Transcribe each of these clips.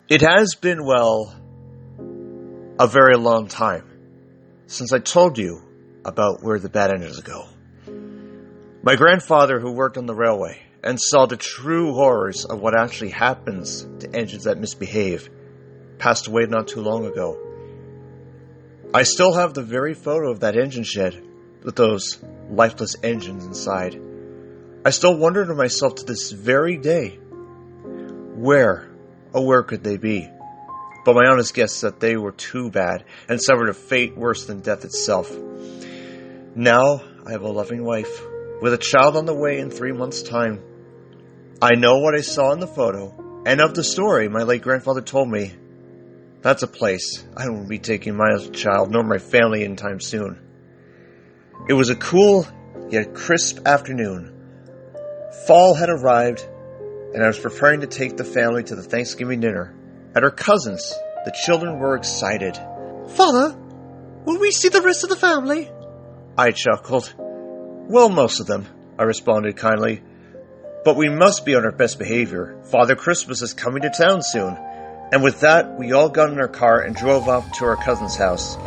It has been, well, a very long time since I told you about where the bad engines go. My grandfather, who worked on the railway and saw the true horrors of what actually happens to engines that misbehave, passed away not too long ago. I still have the very photo of that engine shed with those lifeless engines inside. I still wonder to myself to this very day, where could they be? But my honest guess is that they were too bad and suffered a fate worse than death itself. Now I have a loving wife with a child on the way in 3 months' time. I know what I saw in the photo, and of the story my late grandfather told me. That's a place I won't be taking my child nor my family anytime soon. It was a cool yet crisp afternoon. Fall had arrived, and I was preparing to take the family to the Thanksgiving dinner. At our cousin's, the children were excited. "Father, will we see the rest of the family?" I chuckled. "Well, most of them," I responded kindly. "But we must be on our best behavior. Father Christmas is coming to town soon." And with that, we all got in our car and drove off to our cousin's house.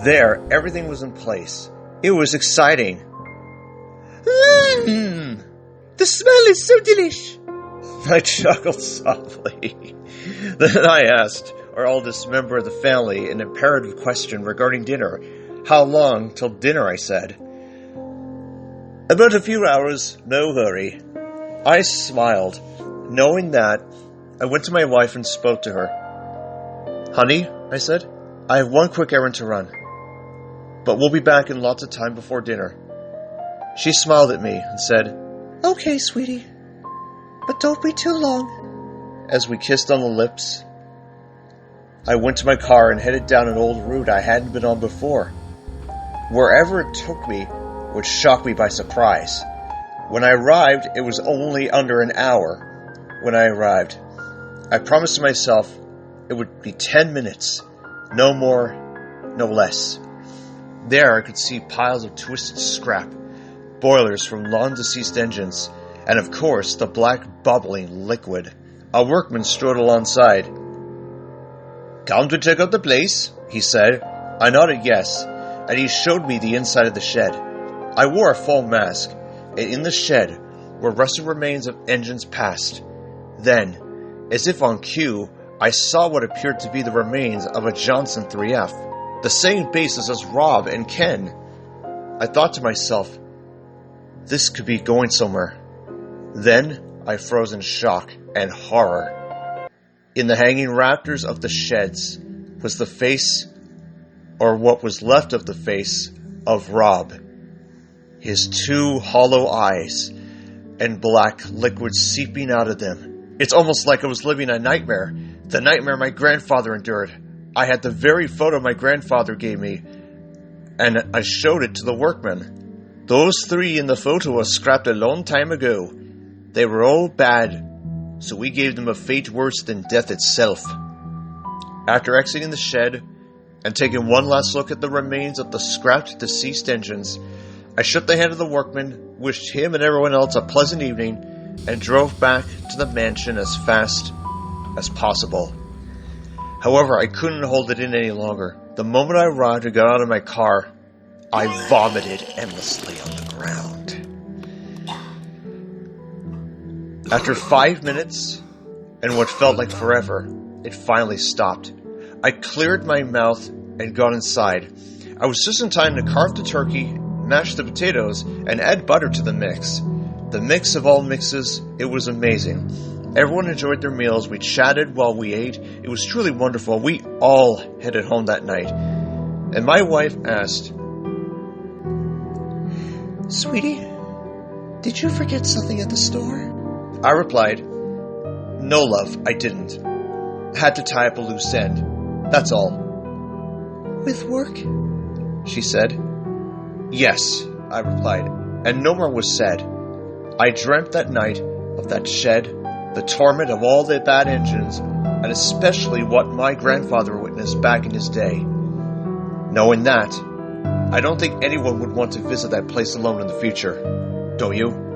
There, everything was in place. It was exciting. The smell is so delish. I chuckled softly. Then I asked our oldest member of the family an imperative question regarding dinner. "How long till dinner?" I said. "About a few hours, no hurry." I smiled. Knowing that, I went to my wife and spoke to her. "Honey," I said, "I have one quick errand to run, but we'll be back in lots of time before dinner." She smiled at me and said, "Okay, sweetie, but don't be too long." As we kissed on the lips, I went to my car and headed down an old route I hadn't been on before. Wherever it took me would shock me by surprise. When I arrived, it was only under an hour. When I arrived, I promised to myself it would be 10 minutes, no more, no less. There I could see piles of twisted scrap, boilers from long-deceased engines, and of course the black bubbling liquid. A workman strode alongside. "Come to check out the place?" he said. I nodded yes, and he showed me the inside of the shed. I wore a full mask, and in the shed were rusted remains of engines past. Then, as if on cue, I saw what appeared to be the remains of a Johnson 3F, the same basis as Rob and Ken. I thought to myself, this could be going somewhere. Then I froze in shock and horror. In the hanging rafters of the sheds was the face, or what was left of the face, of Rob. His two hollow eyes and black liquid seeping out of them. It's almost like I was living a nightmare, the nightmare my grandfather endured. I had the very photo my grandfather gave me, and I showed it to the workmen. Those three in the photo were scrapped a long time ago. They were all bad, so we gave them a fate worse than death itself. After exiting the shed and taking one last look at the remains of the scrapped deceased engines, I shook the hand of the workman, wished him and everyone else a pleasant evening, and drove back to the mansion as fast as possible. However, I couldn't hold it in any longer. The moment I arrived and got out of my car, I vomited endlessly on the ground. After 5 minutes, and what felt like forever, it finally stopped. I cleared my mouth and got inside. I was just in time to carve the turkey, mash the potatoes, and add butter to the mix. The mix of all mixes, it was amazing. Everyone enjoyed their meals. We chatted while we ate. It was truly wonderful. We all headed home that night. And my wife asked, "Sweetie, did you forget something at the store?" I replied, "No, love, I didn't. Had to tie up a loose end. That's all." "With work?" she said. "Yes," I replied, and no more was said. I dreamt that night of that shed, the torment of all the bad engines, and especially what my grandfather witnessed back in his day. Knowing that, I don't think anyone would want to visit that place alone in the future. Don't you?